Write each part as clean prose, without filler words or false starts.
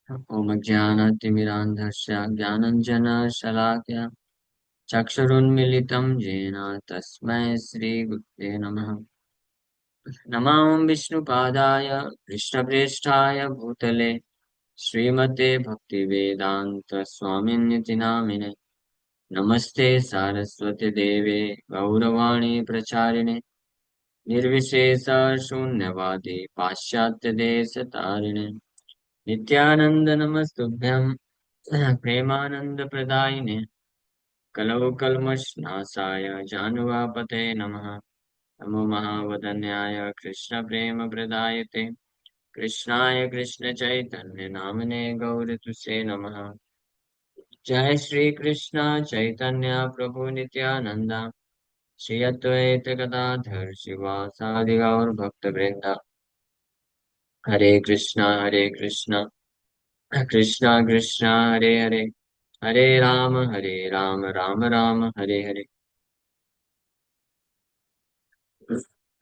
ओमज्ञानतिमिरान्धस्य ज्ञानञ्जनशलाकया चक्षुरुन्मिलितं येन तस्मै श्रीगुरुवे नमः। नमामि विष्णुपादाय कृष्णप्रेष्ठाय भूतले श्रीमते भक्तिवेदान्तस्वामिन्यति नामिने। नमस्ते सारस्वती देवे गौरवाणी प्रचारिणे निर्विशेष शून्यवादी पाश्चात्यदेशतारिणे नित्यानंद नमस्तुभ्यं प्रेमानंदप्रदायिने कलौ कल्मषनाशाय जानुवापते नमः। नमो महावदन्याय कृष्णप्रेमप्रदायते कृष्णाय कृष्णचैतन्य नामने गौरतुसे नमः। जय श्री कृष्ण चैतन्य प्रभु नित्यानंद श्री अद्वैत गदाधर शिवासादि गौर भक्तवृंद। हरे कृष्णा कृष्णा कृष्णा हरे हरे हरे राम राम राम हरे हरे।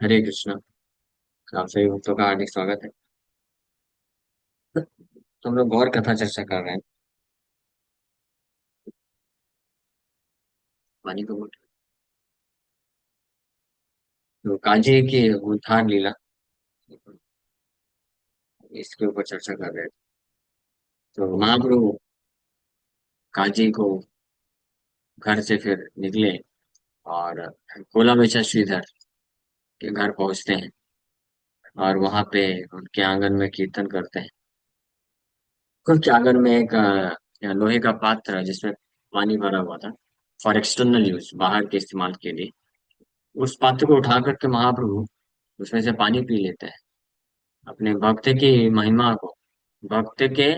हरे कृष्णा। आप सभी भक्तों का हार्दिक स्वागत है। तो हम लोग गौर कथा चर्चा कर रहे हैं। वाणी को बोल। तो काजी की उद्धार लीला, इसके ऊपर चर्चा कर रहे थे। तो महाप्रभु काजी को घर से फिर निकले और कोला बेचा श्रीधर के घर पहुंचते हैं और वहां पे उनके आंगन में कीर्तन करते हैं। उनके आंगन में एक लोहे का पात्र है जिसमें पानी भरा हुआ था फॉर एक्सटर्नल यूज, बाहर के इस्तेमाल के लिए। उस पात्र को उठा करके महाप्रभु उसमें से पानी पी लेते हैं। अपने भक्त की महिमा को, भक्त के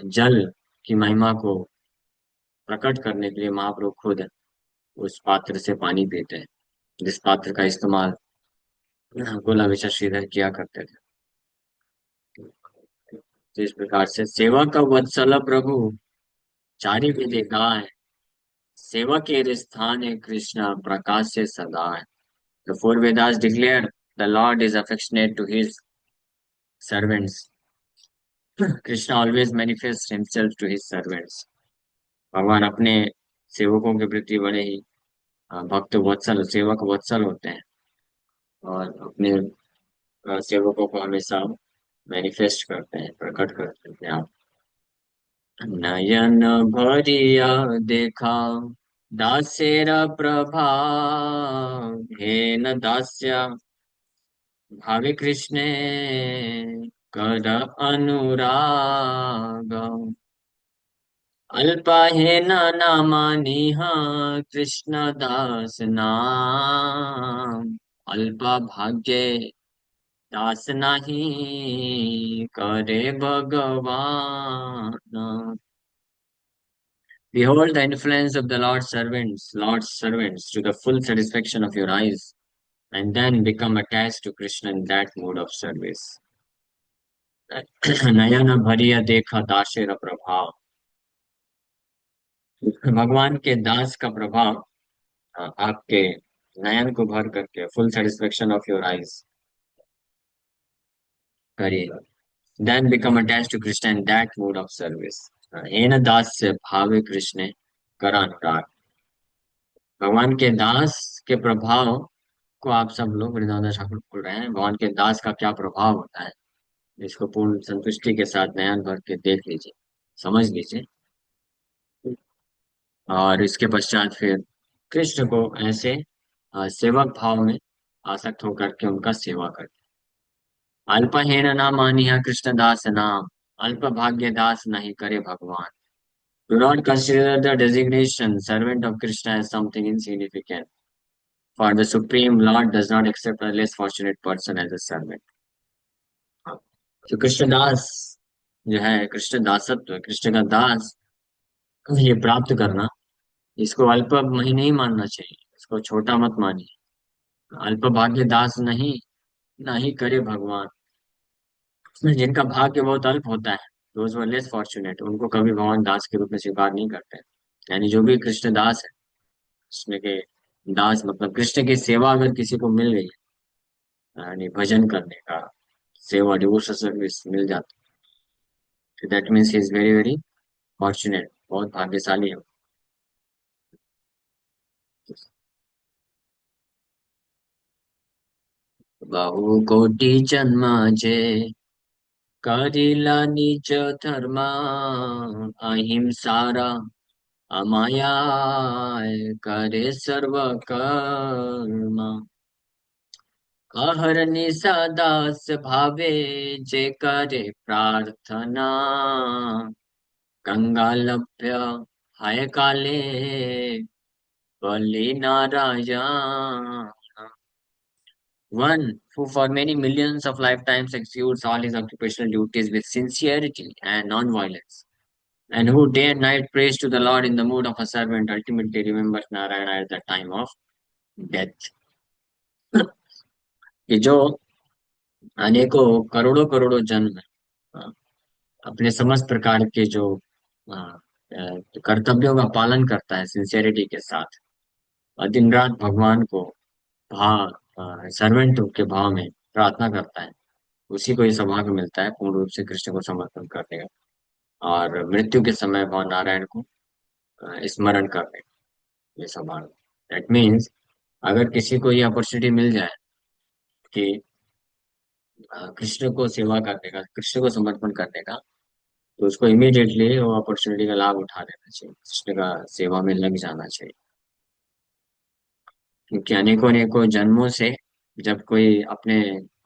जल की महिमा को प्रकट करने के लिए महाप्रभु खुद उस पात्र से पानी पीते हैं, जिस पात्र का इस्तेमाल गोला विशा श्रीधर किया करते थे। तो इस प्रकार से सेवा का वत्सल प्रभु चारि विधि गाय, सेवा के स्थान है कृष्ण प्रकाश से सदा है। The four Vedas declare the Lord is affectionate to his servants. Krishna always manifests himself to his servants. भगवान अपने सेवकों के प्रति बड़े ही भक्त वत्सल, सेवक वत्सल होते हैं और अपने सेवकों को हमेशा मैनिफेस्ट करते हैं, प्रकट करते हैं। आप नयन भरिया देखा दासेर प्रभाव, हे न दास्य भावे कृष्णे कर अनुराग। अल्पाहेन नामानिह कृष्ण दास नाम, अल्पा भाग्य दास नहीं करे भगवान। Behold the influence of the Lord's servants to the full satisfaction of your eyes, and then become attached to Krishna in that mode of service. नयन भरिया देखा दासेर प्रभाव, भगवान के दास का प्रभाव आपके नयन को भर करके full satisfaction of your eyes करिए। Then become attach to Krishna in that mode of service. हेन दास से भावे कृष्ण कर अनुराग। भगवान के दास के प्रभाव को आप सब लोग वृंदावन ठाकुर बोल रहे हैं। भगवान के दास का क्या प्रभाव होता है, इसको पूर्ण संतुष्टि के साथ नयन भर के देख लीजिए, समझ लीजिए। और इसके पश्चात फिर कृष्ण को ऐसे सेवक भाव में आसक्त होकर के उनका सेवा करते। अल्पहीन नाम मानिया कृष्ण दास नाम, अल्प भाग्य दास नहीं करे भगवान। Do not consider the designation servant of Krishna as something insignificant, for the Supreme Lord does not accept a less fortunate person as a servant. तो कृष्णदास जो है, कृष्ण दासत्व, कृष्ण का दास ये प्राप्त करना, इसको अल्प ही नहीं मानना चाहिए, इसको छोटा मत मानिए। अल्प भाग्य दास नहीं, नहीं करे भगवान। जिनका भाग्य बहुत अल्प होता है, दोज वर लेस फॉर्चुनेट, उनको कभी भगवान दास के रूप में स्वीकार नहीं करते। यानी जो भी कृष्ण दास है, उसमें के दास मतलब कृष्ण की सेवा अगर किसी को मिल गई, यानी भजन करने का, सेवा डिवोशन सर्विस मिल जाता, that means he is very very fortunate, बहुत भाग्यशाली है। बहु कोटि जन्माचे करिला निज धर्मा, अहिंसारा अमायाय करे सर्व कर्म। अहर्निशा दास भावे जे करे प्रार्थना, कंगालभ्य हाय काले बलि Narayan. One who for many millions of lifetimes executes all his occupational duties with sincerity and non-violence, and who day and night prays to the Lord in the mood of a servant, ultimately remembers Narayana at the time of death. कि जो अनेकों करोड़ों करोड़ों जन्म अ, अपने समस्त प्रकार के जो कर्तव्यों का पालन करता है सिंसियरिटी के साथ, और दिन रात भगवान को सर्वेंट के भाव में प्रार्थना करता है, उसी को ये सौभाग्य मिलता है पूर्ण रूप से कृष्ण को समर्पण करने का, और मृत्यु के समय भगवान नारायण को स्मरण करने का ये सौभाग्य। दैट मीन्स अगर किसी को ये अपॉर्चुनिटी मिल जाए कि कृष्ण को सेवा करने का, कृष्ण को समर्पण करने का, तो उसको इमीडिएटली वो अपॉर्चुनिटी का लाभ उठा लेना चाहिए, कृष्ण का सेवा में लग जाना चाहिए। क्योंकि अनेकों अनेकों जन्मों से जब कोई अपने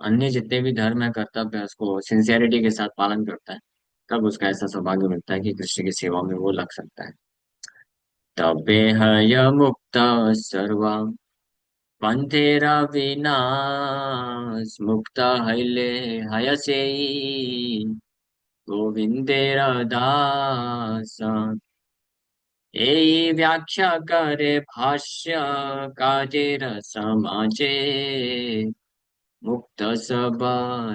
अन्य जितने भी धर्म है कर्तव्य है उसको सिंसियरिटी के साथ पालन करता है, तब उसका ऐसा सौभाग्य मिलता है कि कृष्ण की सेवा में वो लग सकता है। तबे हय मुक्त सर्वा पंथेरा विनाश मुक्त हईले हयसे गोविंदेरा दास। यही व्याख्या करे भाष्य काजेर समाजे मुक्त सब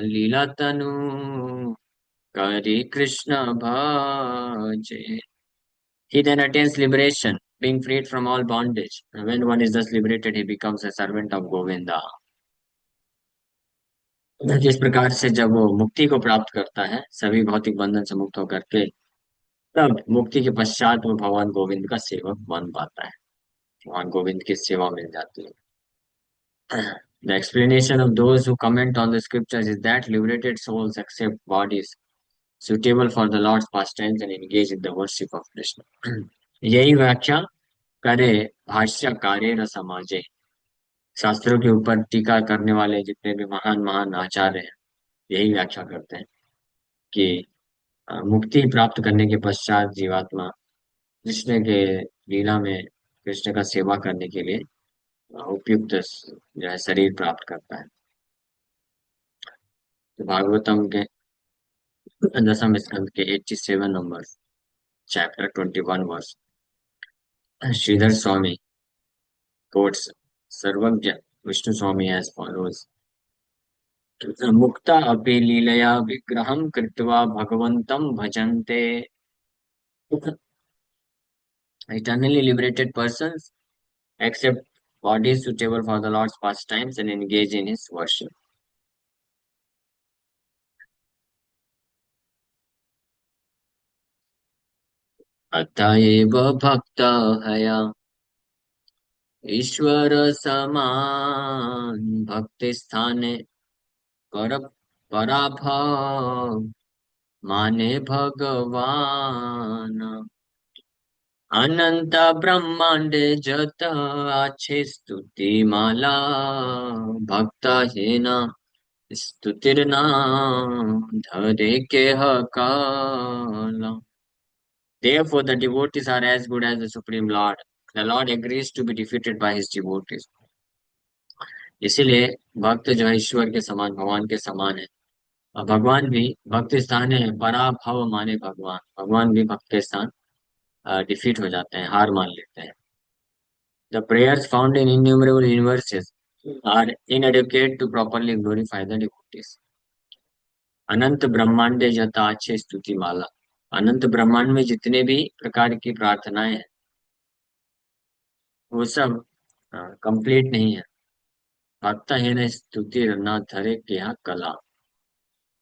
लीला तनु करी कृष्ण भजे। He then attains liberation, being freed from all bondage. And when one is thus liberated, he becomes a servant of Govinda. जिस प्रकार से जब वो मुक्ति को प्राप्त करता है सभी भौतिक बंधन से मुक्त होकर के, तब मुक्ति के पश्चात वो भगवान गोविंद का सेवक बन पाता है, भगवान गोविंद की सेवा मिल जाती है। The explanation of those who comment on the scriptures is that liberated souls accept bodies suitable for the Lord's pastimes and engage in the worship of Krishna. यही व्याख्या करे भाष्यकारेण समाजे, शास्त्रों के ऊपर टीका करने वाले जितने भी महान महान आचार्य हैं, यही व्याख्या करते हैं कि मुक्ति प्राप्त करने के पश्चात जीवात्मा कृष्ण के लीला में कृष्ण का सेवा करने के लिए उपयुक्त जो है शरीर प्राप्त करता है। तो भागवतम के 10th स्कंद के 87 number chapter 21 verse, Shridhar Swami quotes सर्वज्ञ विष्णु स्वामी एज फॉलोज। मुक्ता अपि लीलया विग्रहं कृत्वा भगवन्तं भजन्ते। Eternally liberated persons accept bodies suitable for the Lord's pastimes and engage in His worship. अतएव भक्त हया ईश्वर समान भक्ति स्थाने पर पराभव माने भगवान। अनंत ब्रह्मांडे जत आछे स्तुति माला भक्त हे न स्तुतिर्नाम धरे के काला। Therefore, the devotees are as good as the Supreme Lord. The Lord agrees to be defeated by his devotees. इसीलिए भक्त जो है ईश्वर के समान, भगवान के समान है, और भगवान भी भक्त स्थान है पराभव माने भगवान, भगवान भी भक्त के स्थान डिफीट हो जाते हैं, हार मान लेते हैं। The prayers found in innumerable universes are inadequate to properly glorify the devotees. अनंत ब्रह्मांडे जता अच्छे स्तुति माला, अनंत ब्रह्मांड में जितने भी प्रकार की प्रार्थनाएं हैं वो सब कंप्लीट नहीं है। भक्त है न स्तुति न धरे के यहाँ कला।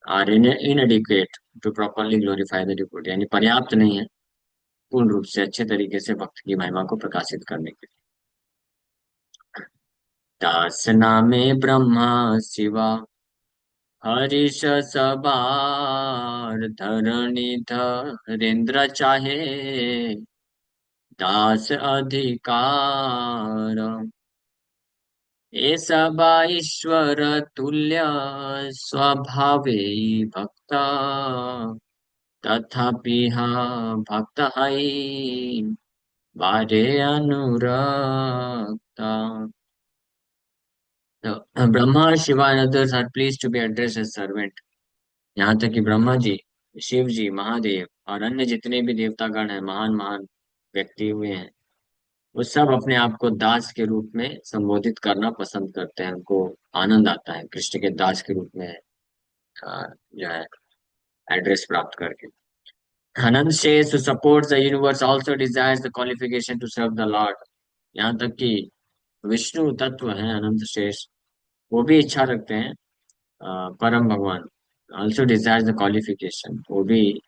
Are inadequate to properly glorify the devotee, यानी पर्याप्त नहीं है पूर्ण रूप से अच्छे तरीके से भक्त की महिमा को प्रकाशित करने के लिए। दास नामे ब्रह्मा शिवा हरीश सबार धरणी धरेंद्र चाहे दास अधिकार। ये सबा ईश्वर तुल्य स्वभावे भक्ता तथापि भक्त बारे अनुरक्ता। तो ब्रह्मा और Shiva and others are pleased to be addressed as servant। यहाँ तक कि ब्रह्मा जी, शिव जी, महादेव और अन्य जितने भी देवतागण हैं, महान महान व्यक्ति हुए हैं, वो सब अपने आप को दास के रूप में संबोधित करना पसंद करते हैं। उनको आनंद आता है कृष्ण के दास के रूप में जो है एड्रेस प्राप्त करके। अनंत शेष who supports the universe also desires the qualification to serve the Lord। यहाँ तक कि विष्णु तत्व है अनंत शेष, वो भी इच्छा रखते हैं, परम भगवान ऑल्सो डिजायर्स द क्वालिफिकेशन, वो भी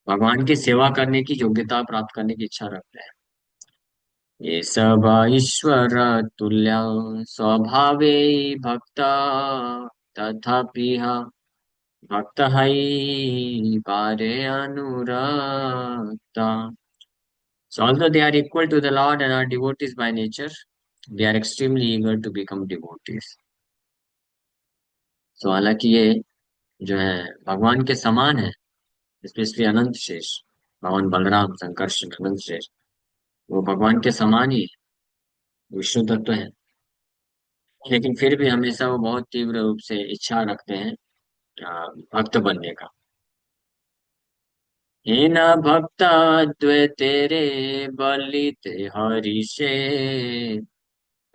भगवान की सेवा करने की योग्यता प्राप्त करने की इच्छा रखते हैं। ये सब ईश्वर तुल्य स्वभावे भक्त तथापि भक्त पारे अनुरक्ता। So although they are equal to the Lord and are devotees by nature, they are extremely eager to become devotees। So हालांकि ये जो है भगवान के समान है, स्पेशली अनंत शेष, भगवान बलराम संकर्षण अनंत शेष, वो भगवान के समान ही विष्णु तत्व है, लेकिन फिर भी हमेशा वो बहुत तीव्र रूप से इच्छा रखते हैं भक्त बनने का। हे न भक्त द्वे तेरे बलिते हरिषे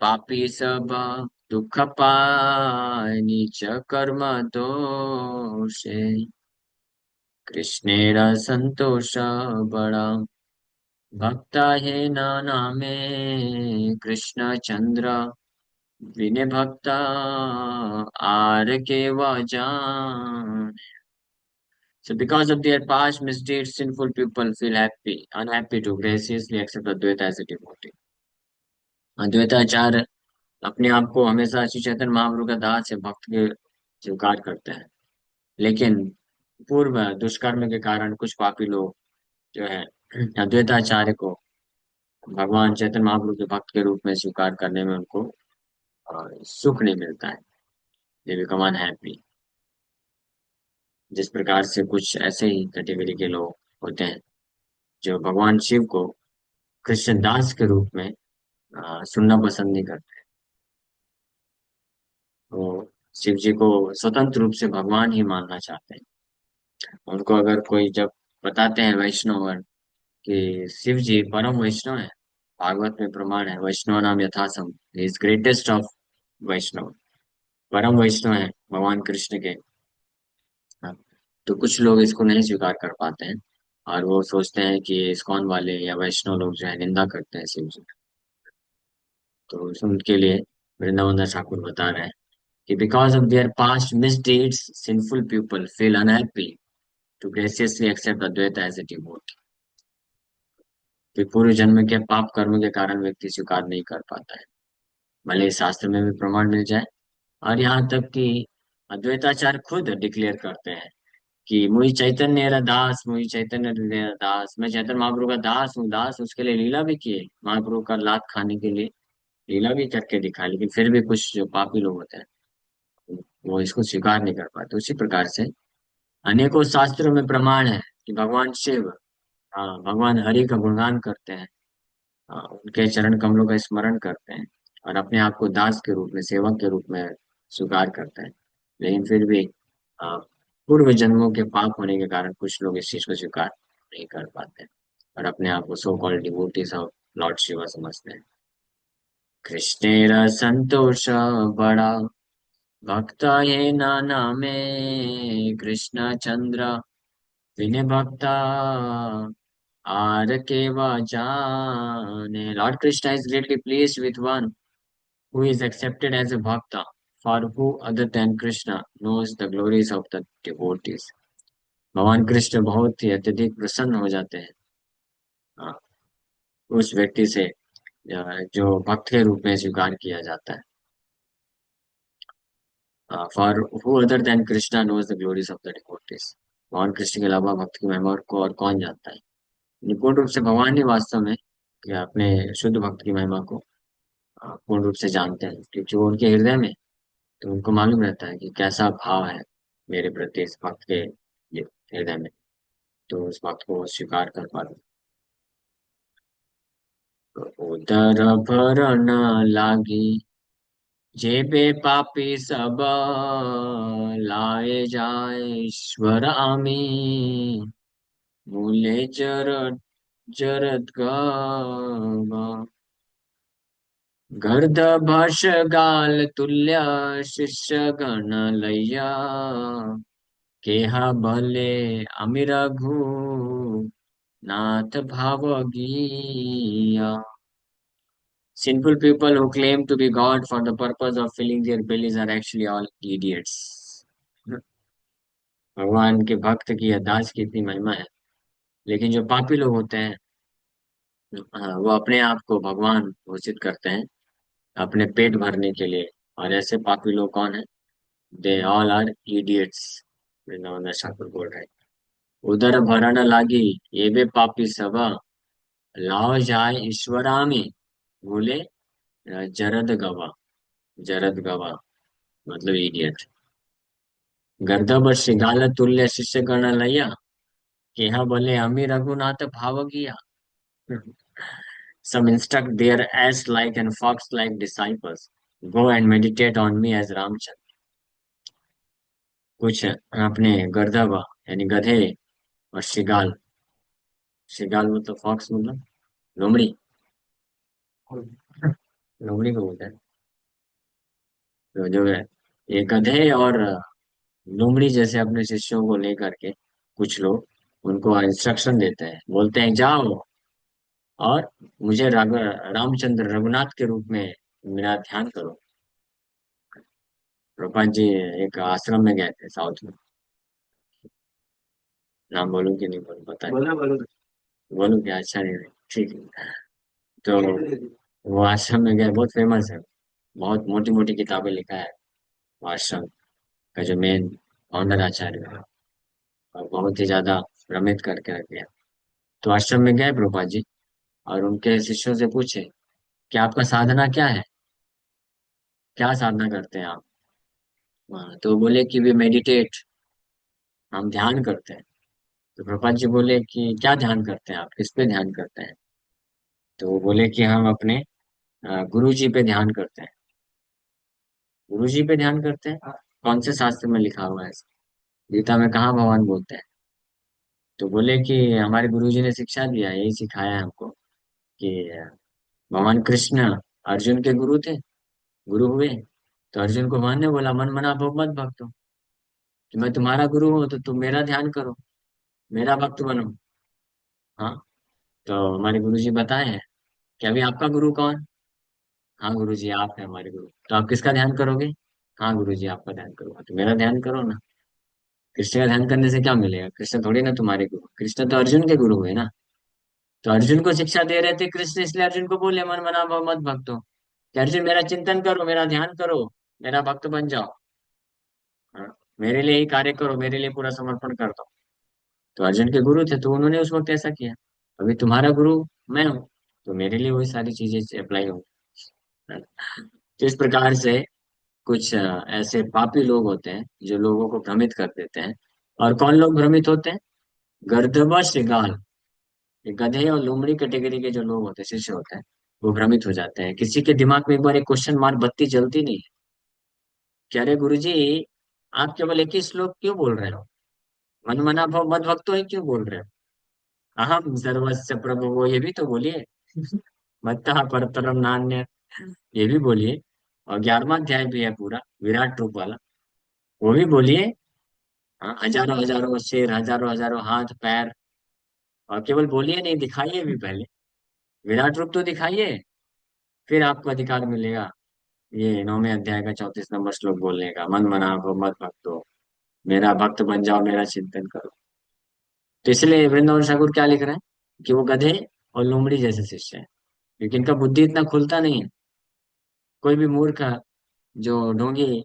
पापी सब दुख पाय नीच कर्म दोषे कृष्णेर संतोष बड़ा भक्ता है नाना में कृष्ण चंद्र विने भक्ता आर के जान। So because of their past misdeeds, sinful people feel unhappy to graciously accept Advaita as a devotee। Advaitacharya अपने आप को हमेशा श्री चैतन्य महाप्रभु का दास या भक्त के स्वीकार करते हैं, लेकिन पूर्व दुष्कर्म के कारण कुछ पापी लोग जो है अद्वैताचार्य को भगवान चैतन्य महाप्रभु के भक्त के रूप में स्वीकार करने में उनको सुख नहीं मिलता है। They become unhappy. जिस प्रकार से कुछ ऐसे ही कैटेगरी के लोग होते हैं जो भगवान शिव को कृष्ण दास के रूप में सुनना पसंद नहीं करते। वो शिव जी को स्वतंत्र रूप से भगवान ही मानना चाहते हैं। उनको अगर कोई जब बताते हैं वैष्णव कि शिव जी परम वैष्णव है, भागवत में प्रमाण है, वैष्णव नाम यथासम इज ग्रेटेस्ट ऑफ वैष्णव, परम वैष्णव है भगवान कृष्ण के। हाँ, तो कुछ लोग इसको नहीं स्वीकार कर पाते हैं और वो सोचते हैं कि इस्कॉन वाले या वैष्णव लोग जो है निंदा करते हैं शिव जी। तो उनके लिए वृंदावन दास ठाकुर बता रहे हैं कि because of their past misdeeds sinful people feel unhappy to graciously accept Advaita as a devotee. कि पूर्व जन्म के पाप कर्म के कारण व्यक्ति स्वीकार नहीं कर पाता है, भले ही शास्त्र में भी प्रमाण मिल जाए। और यहाँ तक कि अद्वैताचार्य खुद डिक्लेयर करते हैं कि मुझी चैतन्य मेरा दास, मुझी चैतन्य मेरा दास, मैं चैतन्य महाप्रभु का दास हूँ। दास उसके लिए लीला भी किए, महाप्रभु का लात खाने के लिए लीला भी करके दिखा, लेकिन फिर भी कुछ जो पापी लोग होते हैं वो इसको स्वीकार नहीं कर पाते। उसी प्रकार से अनेकों शास्त्रों में प्रमाण है कि भगवान शिव भगवान हरि का गुणगान करते हैं, उनके चरण कमलों का स्मरण करते हैं और अपने आप को दास के रूप में, सेवक के रूप में स्वीकार करते हैं। लेकिन फिर भी अ, पूर्व जन्मों के पाप होने के कारण कुछ लोग इस चीज को स्वीकार नहीं कर पाते और अपने आप को so called devotees of Lord Shiva समझते हैं। कृष्णेर संतोष बड़ा भक्ता ये नाना में कृष्ण चंद्र विनय भक्ता आर के जाने। Lord Krishna is greatly pleased with one who is accepted as a bhakta For who other than Krishna knows the glories of the devotees? भगवान कृष्ण बहुत ही अत्यधिक प्रसन्न हो जाते हैं हाँ, उस व्यक्ति से जो भक्त के रूप में स्वीकार किया जाता है। For who other than Krishna knows the glories of the devotees. भगवान कृष्ण के अलावा भक्त की महिमा को और कौन जानता है। निपुण रूप से भगवान ही वास्तव में कि अपने शुद्ध भक्त की महिमा को पूर्ण रूप से जानते हैं, क्योंकि वो उनके हृदय में, तो उनको मालूम रहता है कि कैसा भाव है मेरे प्रति इस भक्त के ये हृदय में, तो उस भक्त को वो स्वीकार कर पा रहे। उदर भर न लागी जेबे पापी सब लाए जाए ईश्वर आमी मूले जरत जरत गावा गर्द भष गाल तुल्य शिष्य गण लैया केहा भले अमीर घू नाथ भावगिया। Sinful people who claim to be God for the purpose of filling their bellies are actually all idiots. भगवान के भक्त की अरदास की इतनी महिमा है, लेकिन जो पापी लोग होते हैं वो अपने आप को भगवान घोषित करते हैं अपने पेट भरने के लिए। और ऐसे पापी लोग कौन है? They all are idiots. Vrindavan Thakur बोल रहे हैं। उदर भरण लागी ये बे पापी सब लाओ जाए ईश्वरा में भूले जरद गवा। जरद गवा मतलब इडियट। गर्दभ श्रृंगाल तुल्य शिष्य गण लैया केहा बोले अमी रघुनाथ भाव किया। Some instruct their ass like and fox like disciples. Go and meditate on me as Ramchandra. कुछ अपने गर्दभ यानी गधे और शिगाल। शिगाल मतलब फॉक्स मतलब लोमड़ी। लोमड़ी को बोलते हैं। तो जो है ये गधे और लोमड़ी जैसे अपने शिष्यों को लेकर के कुछ लोग उनको इंस्ट्रक्शन देते हैं, बोलते हैं जाओ और मुझे रामचंद्र रघुनाथ के रूप में मेरा ध्यान करो। प्रभुपाद जी एक आश्रम में गए थे साउथ में। नाम बोलूं कि नहीं बोलूं पता नहीं। बोलो बोलूं क्या? अच्छा नहीं है। ठीक है। तो वो आश्रम में गए, बहुत फेमस है, बहुत मोटी मोटी किताबें लिखा है। वो आश्रम का जो मेन फाउंडर आचार्य है, और बहुत ही ज्यादा भ्रमित करके रख दिया। तो आश्रम में गए प्रभुपाद जी और उनके शिष्यों से पूछे कि आपका साधना क्या है, क्या साधना करते हैं आप? तो बोले कि वे मेडिटेट, हम ध्यान करते हैं। तो प्रभुपाद जी बोले कि क्या ध्यान करते हैं आप, किस पे ध्यान करते हैं? तो वो बोले कि हम अपने गुरु जी पे ध्यान करते हैं। गुरु जी पे ध्यान करते हैं? कौन से शास्त्र में लिखा हुआ है ऐसा? गीता में कहाँ भगवान बोलते हैं? तो बोले कि हमारे गुरु जी ने शिक्षा दिया है, यही सिखाया है हमको कि भगवान कृष्ण अर्जुन के गुरु थे, गुरु हुए। तो अर्जुन को भगवान ने बोला मन मना भव मत भक्तो, कि मैं तुम्हारा गुरु हूँ तो तुम मेरा ध्यान करो, मेरा भक्त बनो। हाँ, तो हमारे गुरु जी बताए हैं कि अभी आपका गुरु कौन? हाँ गुरु जी आप है हमारे गुरु, तो आप किसका ध्यान करोगे? हाँ गुरु जी आपका ध्यान करूंगा, तो मेरा ध्यान करो ना। कृष्ण का ध्यान करने से क्या मिलेगा? कृष्ण थोड़ी ना तुम्हारे गुरु, कृष्ण तो अर्जुन के गुरु हुए ना। तो अर्जुन को शिक्षा दे रहे थे कृष्ण, इसलिए अर्जुन को बोले मन मना भव मत भक्तो, कि अर्जुन मेरा चिंतन करो, मेरा ध्यान करो, मेरा भक्त बन जाओ। हाँ, मेरे लिए ही कार्य करो, मेरे लिए पूरा समर्पण कर दो। तो अर्जुन के गुरु थे तो उन्होंने उस वक्त ऐसा किया। अभी तुम्हारा गुरु मैं हूँ, तो मेरे लिए वही सारी चीजें अप्लाई होंगी। तो इस प्रकार से कुछ ऐसे पापी लोग होते हैं जो लोगों को भ्रमित कर देते हैं। और कौन लोग भ्रमित होते हैं? गर्दभा श्रृगाल, ये गधे और लोमड़ी कैटेगरी के जो लोग होते हैं, शिष्य होते हैं, वो भ्रमित हो जाते हैं। किसी के दिमाग में एक बार एक क्वेश्चन मार्क बत्ती जलती नहीं है कि अरे गुरुजी, आप केवल एक ही श्लोक क्यों बोल रहे हो? मन मना भव मद भक्तो ही क्यों बोल रहे हो? अहम सर्वस्व प्रभु, वो ये भी तो बोलिए। मत्तः परतरम नान्य, ये भी बोलिए। और 11वां अध्याय भी है पूरा विराट रूप वाला, वो भी बोलिए। हाँ, हजारों हजारों शेर, हजारों हजारों हाथ पैर, और केवल बोलिए नहीं, दिखाइए भी पहले। विराट रूप तो दिखाइए, फिर आपको अधिकार मिलेगा ये 9वें अध्याय का 34 नंबर श्लोक बोलने का, मन मना हो मत भक्तो, मेरा भक्त बन जाओ, मेरा चिंतन करो। तो इसलिए वृंदावन ठाकुर क्या लिख रहे हैं कि वो गधे और लोमड़ी जैसे शिष्य हैं, क्योंकि इनका बुद्धि इतना खुलता नहीं है। कोई भी मूर्ख जो ढोंगी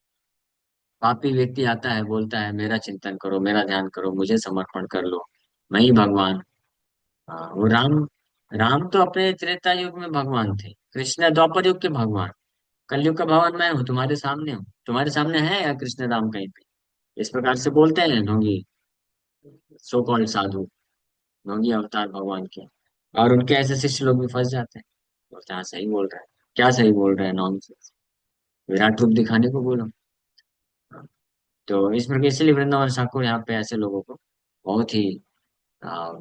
पापी व्यक्ति आता है, बोलता है मेरा चिंतन करो, मेरा ध्यान करो, मुझे समर्पण कर लो, मैं ही भगवान। हाँ, वो राम, राम तो अपने त्रेता युग में भगवान थे, कृष्ण द्वापर युग के भगवान, कलयुग का भगवान मैं हूँ, तुम्हारे सामने हूँ, तुम्हारे सामने है या कृष्ण राम कहीं पे? इस प्रकार से बोलते हैं ढोंगी, सो कॉल्ड साधु, ढोंगी अवतार भगवान के। और उनके ऐसे शिष्य लोग भी फंस जाते हैं, बोलते हैं हाँ सही बोल रहा है। क्या सही बोल रहा है? नॉनसेंस, विराट रूप दिखाने को बोलो। हाँ, तो इस प्रकार इसलिए वृंदावन ठाकुर यहाँ पे ऐसे लोगों को बहुत ही आ,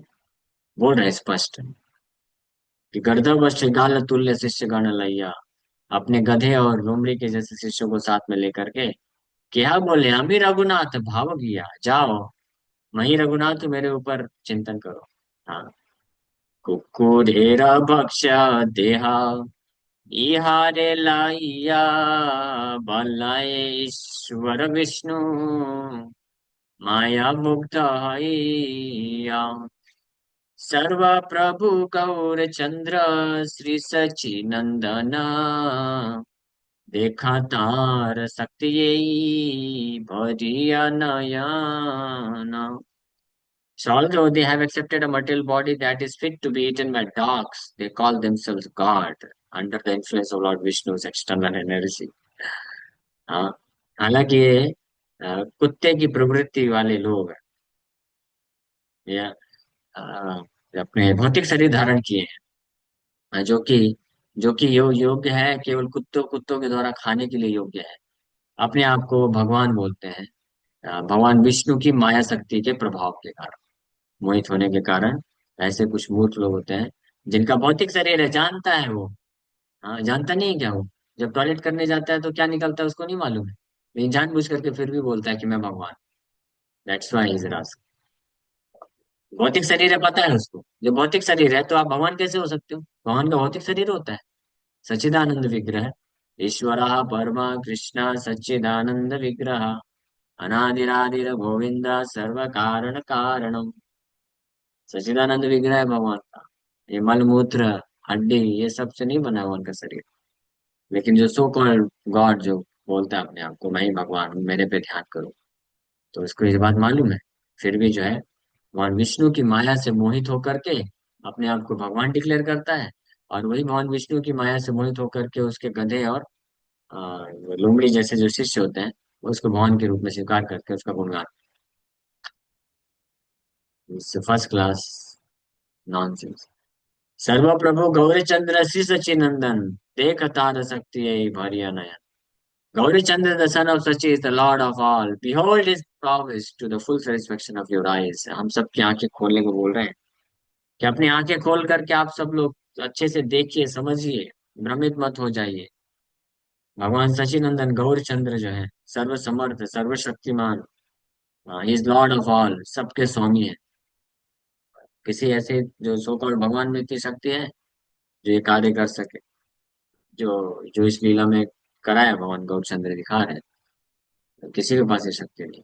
बोल रहे हैं स्पष्ट कि गर्दभ गाल तुल्य शिष्य गण लैया, अपने गधे और लोमड़ी के जैसे शिष्यों को साथ में लेकर के क्या बोले, हम ही रघुनाथ भाव किया जाओ, वही रघुनाथ मेरे ऊपर चिंतन करो। हाँ, कुक्कुरेर भक्ष देहा इहारे लाइया, बलाए ईश्वर विष्णु माया मुग्ध हइया, सर्व प्रभु गौर चंद्र श्री सचिनंदन, देखा तार शक्ति यही भरिया Naina. So although they have accepted a material body that is fit to be eaten by dogs, they call themselves God under the influence of Lord Vishnu's external energy. हाँ, हालांकि ये कुत्ते की प्रवृत्ति वाले लोग या अपने भौतिक शरीर धारण किए हैं, जो कि योग्य है, केवल कुत्तों कुत्तों के द्वारा खाने के लिए योग्य है, अपने आप को भगवान बोलते हैं। भगवान विष्णु की माया शक्ति के प्रभाव के कारण, मोहित होने के कारण ऐसे कुछ मूर्ख लोग होते हैं, जिनका भौतिक शरीर है, जानता है वो। हाँ, जानता नहीं है क्या वो? जब टॉयलेट करने जाता है तो क्या निकलता है उसको नहीं मालूम है, लेकिन जानबूझ करके फिर भी बोलता है कि मैं भगवान। दैट्स व्हाई इज रास। भौतिक शरीर है, पता है उसको, जब भौतिक शरीर है तो आप भगवान कैसे हो सकते हो? भगवान का भौतिक शरीर होता है, सच्चिदानंद विग्रह, ईश्वर परमा कृष्ण सच्चिदानंद विग्रह, अनादिरादिर गोविंद सर्व कारण कारणम। सच्चिदानंद विग्रह है भगवान का। ये मल मूत्र हड्डी ये सब से नहीं बना हुआ उनका शरीर। लेकिन जो सो कॉल्ड गॉड जो बोलता है अपने आप को मैं ही भगवान हूँ, मेरे पे ध्यान करो, तो उसको ये बात मालूम है, फिर भी जो है भगवान विष्णु की माया से मोहित होकर के अपने आप को भगवान डिक्लेयर करता है। और वही भगवान विष्णु की माया से मोहित होकर के उसके गधे और लोमड़ी जैसे जो शिष्य होते हैं, वो उसको भगवान के रूप में स्वीकार करके उसका गुणगान। First class nonsense. सर्वप्रभु गौरीचंद्र श्री सचिनंदन, देख तार शक्ति यही भरिया नयन। Gaurichandra, the son of Sachi, is the Lord of all. Behold his prowess to the full satisfaction of your eyes. हम सब की आंखें खोलने को बोल रहे हैं कि अपनी आंखें खोल करके आप सब लोग अच्छे से देखिए, समझिए, भ्रमित मत हो जाइए। भगवान सचिनंदन गौरचंद्र जो है सर्व समर्थ, सर्वशक्तिमान, he is Lord of all, सबके स्वामी है। किसी ऐसे जो सो कॉल्ड भगवान में इतनी शक्ति है जो ये कार्य कर सके, जो जो इस लीला में कराया भगवान गौरचंद्र दिखा रहे हैं, किसी के पास ये शक्ति नहीं।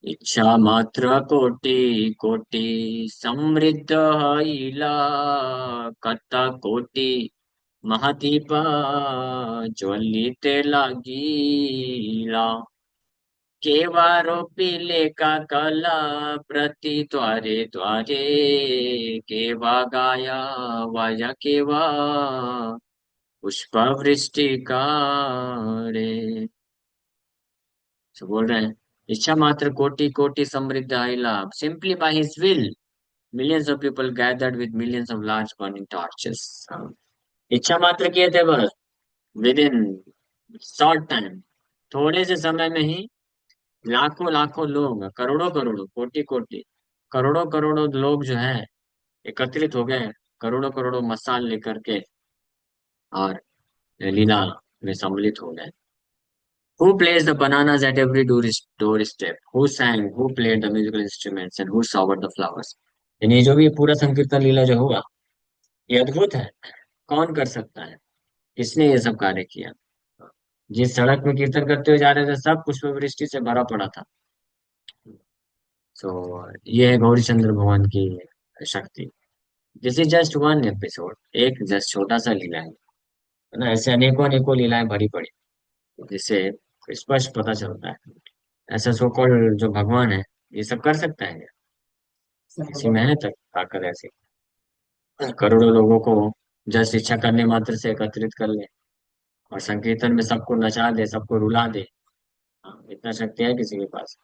इच्छा मात्र कोटि कोटि समृद्ध इला, कर्ता कोटि महादीप ज्वलिते लागीला, केवा रोपिले का कला प्रति द्वारे द्वारे, केवा गाया वाया केवा पुष्प वृष्टि करे। तो बोल रहे हैं इच्छा मात्र कोटि कोटि समृद्ध आइला, simply by his will millions of people gathered with millions of large burning torches. इच्छा मात्र किए थे बस, विद इन शॉर्ट टाइम, थोड़े से समय में ही लाखों लाखों लोग, करोड़ों करोड़ों, कोटि कोटि, करोड़ों करोड़ों लोग जो है एकत्रित हो गए, करोड़ों करोड़ों मसाल लेकर के, और लीला में सम्मिलित हो गए। Who plays the bananas at every doorstep? Who sang? Who played the musical instruments? And who showered the flowers? यानी जो भी पूरा संकीर्तन लीला जो हुआ, ये अद्भुत है। कौन कर सकता है? किसने ये सब कार्य किया? जिस सड़क में कीर्तन करते हुए जा रहे थे सब पुष्प वृष्टि से भरा पड़ा था। सो ये है गौरी चंद्र भगवान की शक्ति। This is just one episode, एक जस्ट छोटा सा लीला है ना। ऐसे अनेकों अनेकों लीलाएं भरी पड़ी जिससे स्पष्ट पता चलता है ऐसा सो कॉल्ड जो भगवान है ये सब कर सकता है। इसी मेहनत तक आकर ऐसे करोड़ों लोगों को जस्ट इच्छा करने मात्र से एकत्रित कर ले और संकीर्तन में सबको नचा दे, सबको रुला दे। हाँ, इतना शक्ति है किसी के पास।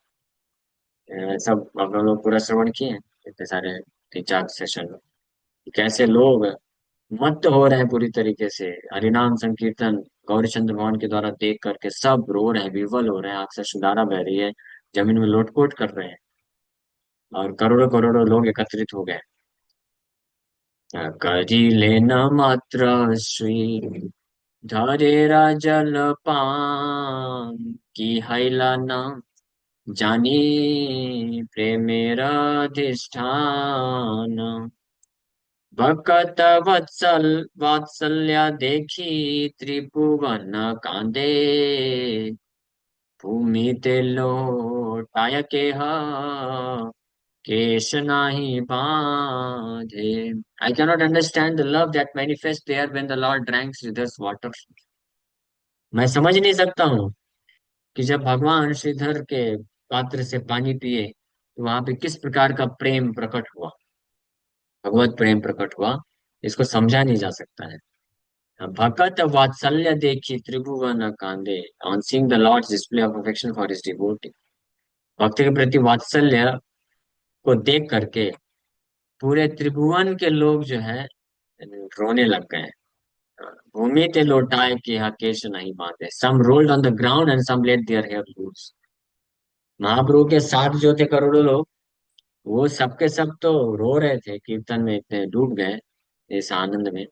सब अब हम लोग पूरा श्रवण किए हैं इतने सारे 3-4 सेशन में। कैसे लोग मत्त हो रहे हैं पूरी तरीके से हरिनाम संकीर्तन गौरीचंद्र भगवान के द्वारा देख करके सब रो रहे हैं, विवल हो रहे हैं, आंख से सुधारा बह रही है, जमीन में लोटपोट कर रहे हैं और करोड़ों करोड़ों लोग एकत्रित हो गए। करी लेना मात्र श्री धरेरा जल पान की हैला नाम जानी प्रेमेरा अधिष्ठान भकत वत्सल वात्सल्य देखी त्रिभुवन कांदे भूमि ते लोटाय के हा केश नाही बांधे। I cannot understand the love that manifests there when the Lord drank Sridhar's water. मैं समझ नहीं सकता हूँ कि जब भगवान श्रीधर के पात्र से पानी पिए तो वहां पे किस प्रकार का प्रेम प्रकट हुआ, भगवत प्रेम प्रकट हुआ। इसको समझा नहीं जा सकता है। भकत वात्सल्य देखी त्रिभुवन कांदे on seeing the lord's display of affection for his devotee. भक्त के प्रति वात्सल्य को देख करके पूरे त्रिभुवन के लोग जो है रोने लग गए। भूमि ते लौटाए कि केश नहीं बांधे। Some rolled on the ground and some let their hair loose. Mahaprabhu के साथ जो थे करोड़ों लोग वो सबके सब तो रो रहे थे, कीर्तन में इतने डूब गए इस आनंद में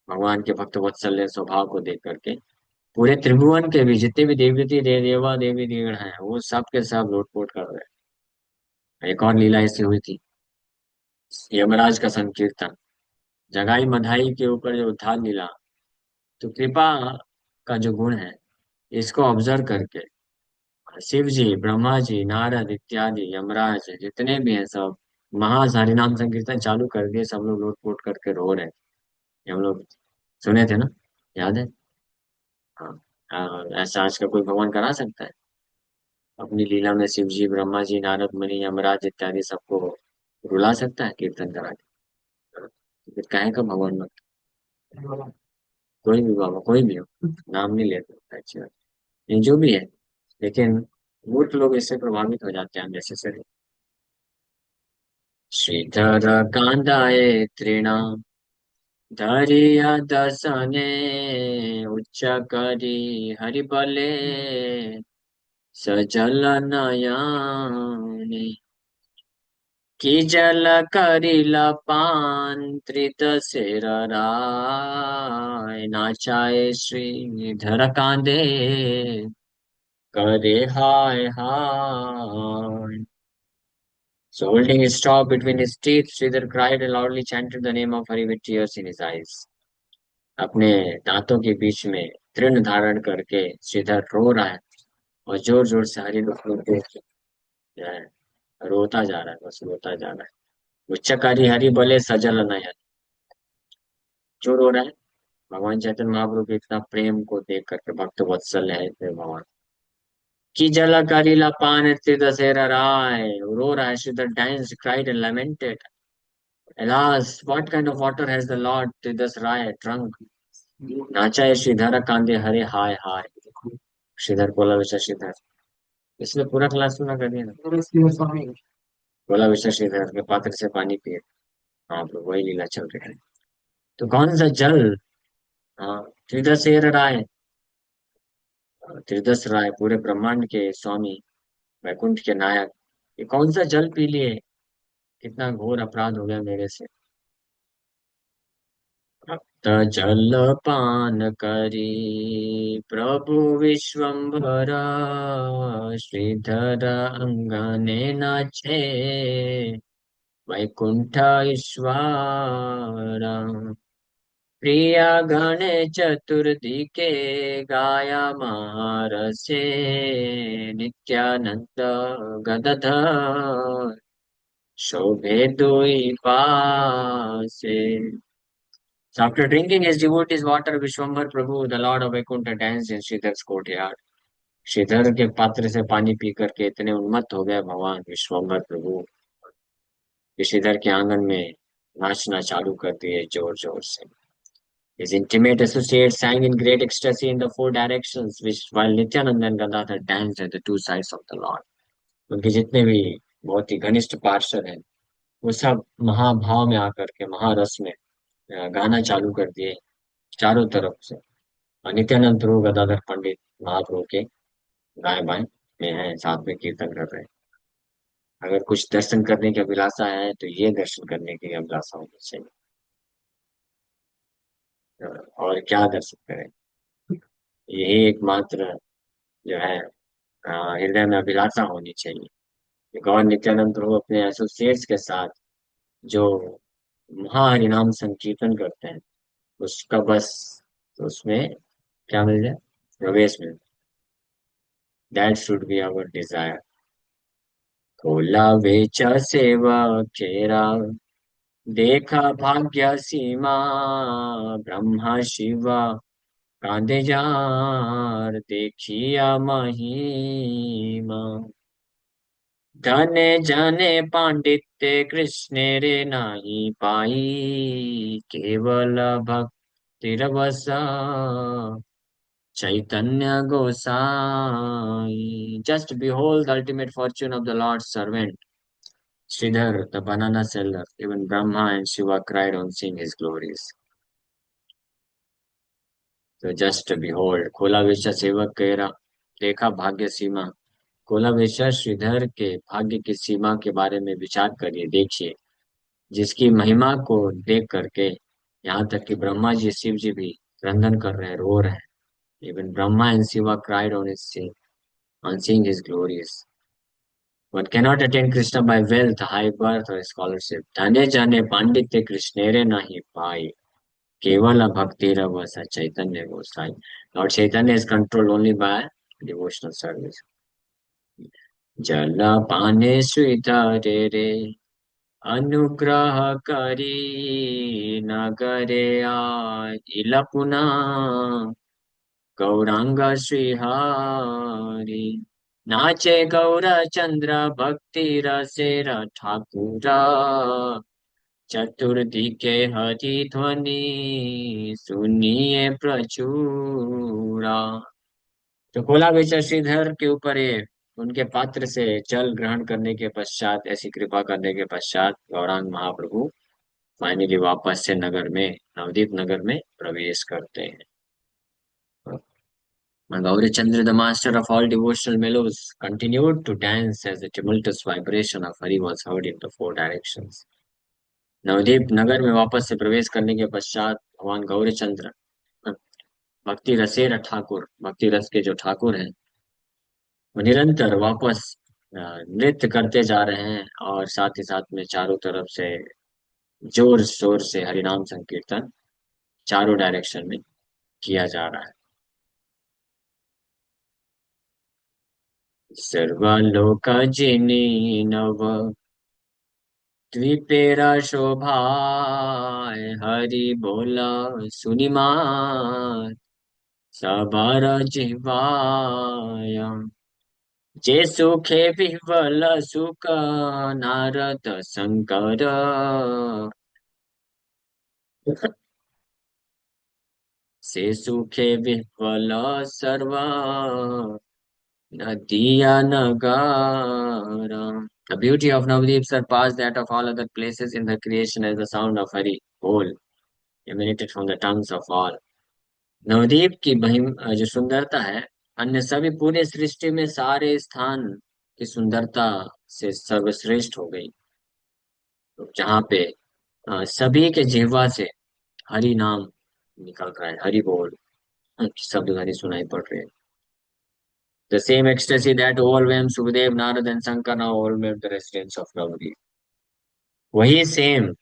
भगवान के भक्त वत्सल्य स्वभाव को देख करके। पूरे त्रिभुवन के भी जितने भी देवती देवा देवी देवगण हैं वो सब के सब लोटपोट कर रहे हैं। एक और लीला ऐसी हुई थी, यमराज का संकीर्तन जगाई मधाई के ऊपर जो उद्धार लीला। तो कृपा का जो गुण है इसको ऑब्जर्व करके शिव जी, ब्रह्मा जी, नारद इत्यादि यमराज जितने भी हैं सब महासारी नाम संकीर्तन चालू कर दिए। सब लोग लोटपोट करके रो रहे हैं। ये हम लोग सुने थे ना, याद है? हाँ। ऐसा आज का कोई भगवान करा सकता है अपनी लीला में? शिव जी, ब्रह्मा जी, नारद मुनि, यमराज इत्यादि सबको रुला सकता है कीर्तन करा के? तो फिर काहे का भगवान मत? कोई भी बाबा, कोई भी हो, नाम नहीं लेते, अच्छी बात। ये जो भी है, लेकिन मूर्ख लोग इससे प्रभावित हो जाते हैं अननेसेसरी। श्रीधर कांदाए तृणाम धरिया दसने उच्च करी हरिबले सजल नयने की जल करिला पान त्रित सिर राय नाचाए श्रीधर कांदे करे हाय हाय। So holding his straw between his teeth, Sridhar cried and loudly chanted the name of Hari with tears in his eyes. अपने दांतों के बीच में तृण धारण करके श्रीधर रो रहा है और जोर जोर से हरि बोलते जो है रोता जा रहा है, बस रोता जा रहा है। उच्चकारी हरि बोले सजल नयन। जो रो रहा है? भगवान चैतन्य महाप्रभु के इतना प्रेम को देख करके, भक्त वत्सल है इतने भगवान की जल करीला पान दशहरा राय रो रहा है। Shridhar danced, cried and lamented. Alas, what kind of water has the Lord Tridas Rai drunk? नाचा है श्रीधर कांदे हरे हाय हाय। श्रीधर बोला विशा श्रीधर, इसलिए पूरा क्लास सुना कर दिया ना। बोला विशा श्रीधर के पात्र से पानी पिए। हाँ प्रभु, वही लीला चल रही है। तो कौन सा जल? हाँ, त्रिदश राय, त्रिदश राय पूरे ब्रह्मांड के स्वामी, वैकुंठ के नायक, ये कौन सा जल पी लिए? कितना घोर अपराध हो गया मेरे से। भक्त जल पान करी प्रभु विश्वम्भर श्रीधर अंगने नाचे वैकुंठ ईश्वर। प्रिया गणे चतुर्दिके गाया महारसे नित्यानंद गदधर शोभे दुई पासे. So after drinking his devotee's water, Vishwambar Prabhu, the Lord of Vaikuntha, danced in Sridhar's courtyard. Shridhar के पात्र से पानी पी करके इतने उन्मत्त हो गए भगवान विश्वम्भर प्रभु कि श्रीधर के आंगन में नाचना चालू कर दिए जोर जोर से. His intimate associates sang in great ecstasy in the four directions, which while Nityananda and Gadadhar danced at the two sides of the Lord. उनके जितने भी बहुत ही घनिष्ठ पार्षद हैं वो सब महाभाव में आकर के महारस में गाना चालू कर दिए चारों तरफ से. और नित्यानंद प्रभु गदाधर पंडित महाप्रभु के दाएं बाएं में हैं, साथ में कीर्तन कर रहे हैं. अगर कुछ दर्शन करने की अभिलाषा है तो ये दर्शन करने की अभिलाषा होनी चाहिए. और क्या दर्शन करें, यही एकमात्र जो है हृदय में अभिलाषा होनी चाहिए कि गौर नित्यानंद प्रभु अपने एसोसिएट्स के साथ जो महाहरिनाम संकीर्तन करते हैं उसका बस उसमें क्या मिल जाए, प्रवेश मिल. That should be our desire. खोला वेचा सेवा चेरा देखा भाग्य सीमा ब्रह्मा शिवा कांधे जार देखिया महिमा. धने जने पांडित्य कृष्ण रे नाही पाई केवल भक्ति रवसा चैतन्य गोसाई. Just behold the ultimate fortune of the Lord's servant. Sridhar, the banana seller, even Brahma and Shiva cried on seeing his glories. So just behold, खोला वेश्या सेवक केरा देखा भाग्य सीमा. खोला वेश्या श्रीधर के भाग्य की सीमा के बारे में विचार करिए, देखिए जिसकी महिमा को देख करके यहाँ तक कि ब्रह्मा जी शिव जी भी क्रंदन कर रहे हैं, रो रहे हैं. Even Brahma and Shiva cried on seeing his glories. One cannot attain Krishna by wealth, high birth, or scholarship. Dhane jane panditya Krishnere nahi pai. Kevala bhakti ravasa Chaitanya Gosai. Lord Chaitanya is controlled only by devotional service. Jala pane suita re re. अनुग्रह करी नगरे इलपुना गौरांग श्रीहारी नाचे गौर चंद्र भक्ति रसेर ठाकुरा चतुर्दिके हरि ध्वनि सुनिए प्रचुरा. तो खोला बेचा श्रीधर के ऊपर ये उनके पात्र से जल ग्रहण करने के पश्चात, ऐसी कृपा करने के पश्चात गौरांग महाप्रभु फाइनली वापस से नगर में, नवदीप नगर में प्रवेश करते हैं. Gaurachandra, the master of all devotional mellows, continued to dance as the tumultuous vibration of Hari was heard in the four directions. Navdeep नगर में वापस से प्रवेश करने के पश्चात भगवान गौरचंद्र भक्ति रसेर ठाकुर, भक्ति रस के जो ठाकुर हैं, वो निरंतर वापस नृत्य करते जा रहे हैं और साथ ही साथ में चारों तरफ से जोर शोर से हरिनाम संकीर्तन चारों डायरेक्शन में किया जा रहा है. सर्वलोक जिनी नव द्वीपेरा शोभाय हरि बोला सुनिमार सबर जिह्वाय जे सुखे विह्वल सुख नारद शंकर से सुखे विह्वल सर्व नदिया नगारा. The beauty of Navdeep surpassed that of all other places in the creation as the sound of Hari whole emanated from the tongues of all. Navdeep की जो सुंदरता है अन्य सभी पूरे सृष्टि में सारे स्थान की सुंदरता से सर्वश्रेष्ठ हो गई. तो जहाँ पे सभी के जिह्वा से हरि नाम निकल रहा है, हरि बोल शब्द हरि सुनाई पड़ रहे हैं. The same ecstasy that overwhelmed Sukhdev, Narad and Shankar now overwhelmed the residents of Navadvip. वही सेम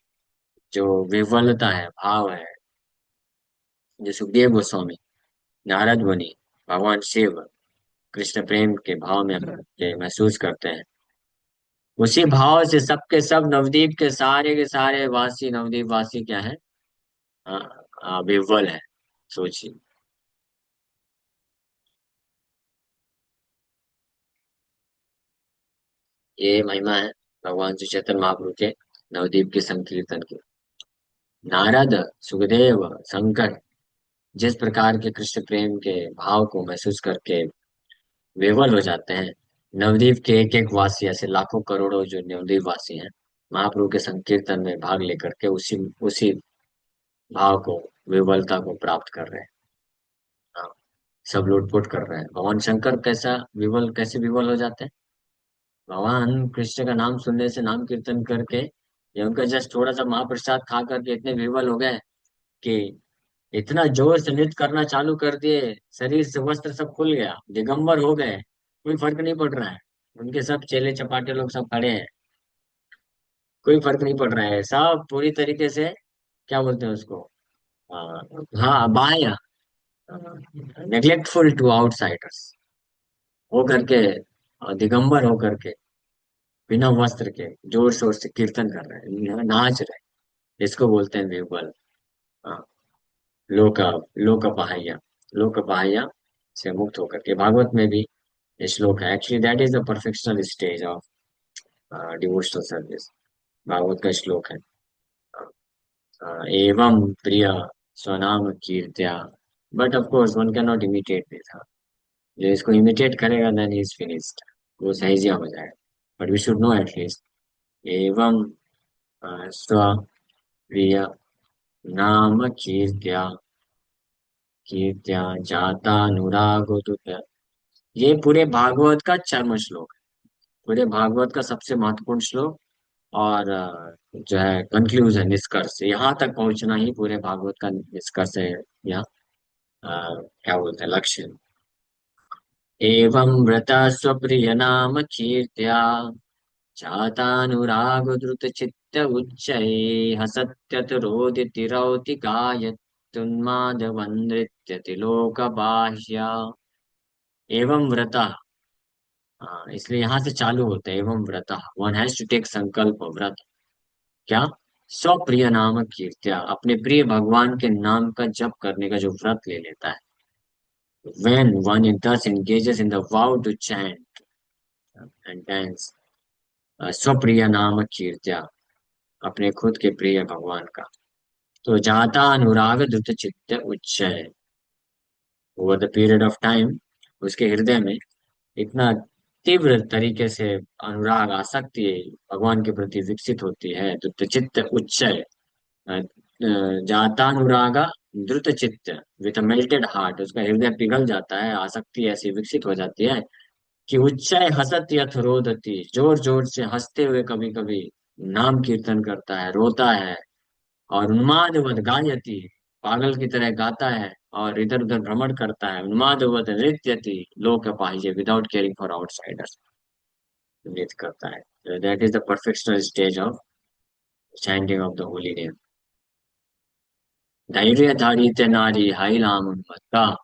जो विह्वलता है, भाव है, जो सुखदेव गोस्वामी, नारद मुनि, भगवान शिव कृष्ण प्रेम के भाव में के महसूस करते हैं, उसी भाव से सबके सब नवद्वीप के सारे वासी, नवद्वीप वासी क्या है, विह्वल है। सोचिए। ये महिमा है भगवान श्री चैतन्य महाप्रभु के नवद्वीप के संकीर्तन की। नारद, सुखदेव, शंकर जिस प्रकार के कृष्ण प्रेम के भाव को महसूस करके विह्वल हो जाते हैं, नवद्वीप के एक एक वासी, ऐसे लाखों करोड़ों जो नवद्वीप वासी हैं, महाप्रभु के संकीर्तन में भाग लेकर के उसी उसी भाव को, विह्वलता को प्राप्त कर रहे हैं। हाँ, सब लुटपुट कर रहे हैं। भगवान शंकर कैसे विह्वल हो जाते हैं? भगवान कृष्ण का नाम सुनने से, नाम कीर्तन करके, या उनका जस्ट थोड़ा सा महाप्रसाद खा करके इतने विह्वल हो गए कि इतना जोर से नृत्य करना चालू कर दिए, शरीर से वस्त्र सब खुल गया, दिगंबर हो गए, कोई फर्क नहीं पड़ रहा है। उनके सब चेले चपाटे लोग सब खड़े हैं, कोई फर्क नहीं पड़ रहा है, सब पूरी तरीके से, क्या बोलते हैं उसको, आ, हाँ, बाह्य, नेग्लेक्टफुल टू आउटसाइडर्स हो करके, दिगंबर हो करके, बिना वस्त्र के जोर शोर से कीर्तन कर रहे हैं, नाच रहे हैं। इसको बोलते हैं विह्वल। हाँ, लोक लोकपाह्य, लोकपाह्य से मुक्त होकर के, भागवत में भी ये श्लोक है। Actually that is the perfectional stage of devotional service. Bhagavata का श्लोक है। एवं प्रिय स्वनाम कीर्त्या, but of course one can not imitate this. जो इसको इमिटेट करेगा देन ही इज फिनिश्ड, वो सहेजिया हो जाएगा। But we should know at least, एवं स्व प्रिय नाम कीर्त्या, कीर्त्या जातानुरागो, ये पूरे भागवत का चर्म श्लोक है, पूरे भागवत का सबसे महत्वपूर्ण श्लोक। और जो है कंक्लूजन, निष्कर्ष, यहाँ तक पहुंचना ही पूरे भागवत का निष्कर्ष है, या क्या बोलते हैं, लक्ष्य। एवं व्रता स्वप्रिय नाम कीर्त्या चातानुराग द्रुत चित्त उच्चैः हसत्यतरोदिति रौति गायत्युन्मादवनृत्यति लोकबाह्या। एवं व्रता, इसलिए यहाँ से चालू होता है, एवं व्रता, वन हैज टू टेक संकल्प, व्रत, क्या, स्वप्रिय नाम कीर्त्या, अपने प्रिय भगवान के नाम का जप करने का जो व्रत ले लेता है, when one thus engages in the vow to chant and dance, स्वप्रिय नाम कीर्त्या, अपने खुद के प्रिय भगवान का, तो जाता अनुराग द्रुत चित्त उच्चय, over the period of time उसके हृदय में इतना तीव्र तरीके से अनुराग, आसक्ति भगवान के प्रति विकसित होती है, द्रुत चित्त उच्चय, जातानुरागा द्रुत चित्त, विथ अ मेल्टेड हार्ट, उसका हृदय पिघल जाता है, आसक्ति ऐसी विकसित हो जाती है कि उच्चय हसत यथ रोदती, जोर जोर से हंसते हुए कभी कभी नाम कीर्तन करता है, रोता है, और उन्मादवत गायति, पागल की तरह गाता है, और इधर उधर भ्रमण करता है, उन्मादवत नृत्यति लोक पाहिजे, विदाउट केयरिंग फॉर आउटसाइडर्स, नृत्य करता है। That is the perfectional stage of chanting of the holy name. धैर्य धारित नारी हाइलाम उन्मत्ता,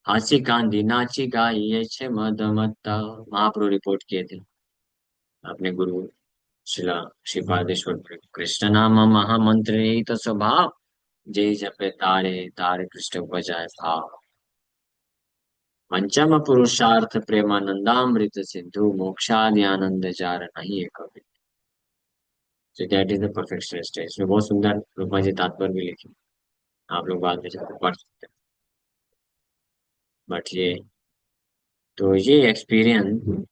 हासी कांदी नाची गाई ये छे मदमत्ता। महाप्रभु रिपोर्ट किए थे अपने गुरु शिला श्रीपादेश्वर, कृष्ण नाम महामंत्र यही तो स्वभाव, जय जपे तारे तारे कृष्ण बजाय भाव। पंचम पुरुषार्थ प्रेमानंदामृत सिंधु, मोक्षादि आनंद जार नहीं है कभी। So that is the perfection stage। इसमें बहुत सुंदर रूपा जी तात्पर्य भी लिखे, आप लोग बाद में जाकर पढ़ सकते हैं। बट ये, तो ये एक्सपीरियंस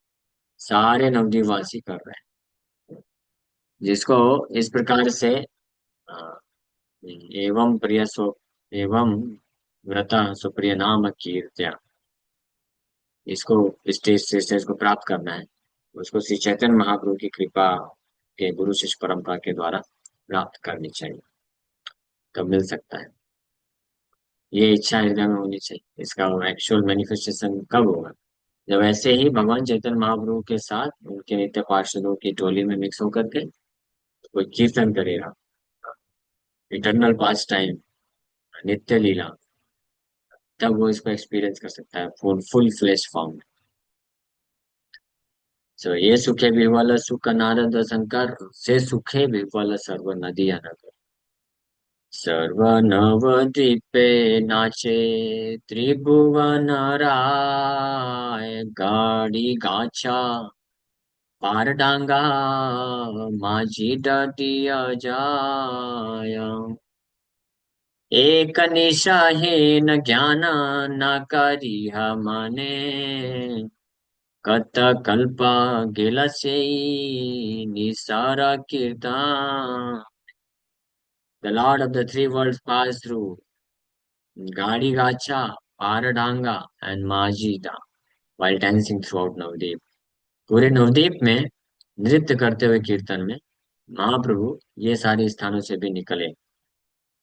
सारे नवद्वीपवासी कर रहे हैं, जिसको इस प्रकार से अ, एवं प्रिय सो, एवं व्रता सुप्रिय नाम कीर्त्या, इसको स्टेज को प्राप्त करना है, उसको श्री चैतन्य महाप्रभु की कृपा के, गुरु शिष्य परंपरा के द्वारा प्राप्त करनी चाहिए, तब मिल सकता है। ये इच्छा हृदय में होनी चाहिए। इसका एक्चुअल मैनिफेस्टेशन कब होगा? जब ऐसे ही भगवान चैतन्य महाप्रभु के साथ उनके नित्य पार्षदों की टोली में मिक्स होकर के कोई कीर्तन करेगा, इटर्नल पास टाइम, नित्य लीला, तब वो इसको एक्सपीरियंस कर सकता है फुल फुल फ्लेश फॉर्म में। सो ये सुखे विह्वल सुख नारद शंकर से सुखे विह्वल सर्व नदी अनकर सर्व नवद्वीपे नाचे त्रिभुवन राय गाड़ी गाचा पारडांगा माझी डटिया जाय एक निशाहीन ज्ञान न करिह मने कत कल्पा गेला से निसारा कीर्तन The Lord of the three worlds passed through Gadi Gacha, Paradanga and Majida while dancing throughout Navdeep. पूरे नवद्वीप में नृत्य करते हुए कीर्तन में महाप्रभु ये सारे स्थानों से भी निकले।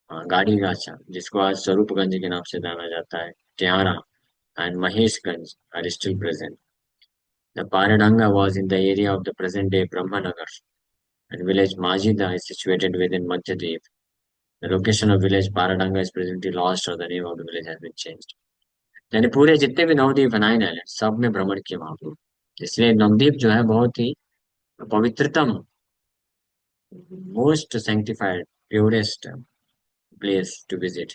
गाड़ी गाचा जिसको आज स्वरूपगंज के नाम से जाना जाता है, टिहारा and Maheshganj are still present. The Paradanga was in the area of the present-day Brahmanagar, and village Majida is situated within Madhyadweep. The location of village Paradanga is presently lost or the name of the village has been changed. यानी पूरे जितने भी नवद्वीप बनाए गए हैं सब में भ्रमण किया महाप्रभु। इसलिए नवद्वीप जो है बहुत ही पवित्रतम, most sanctified, purest place to visit.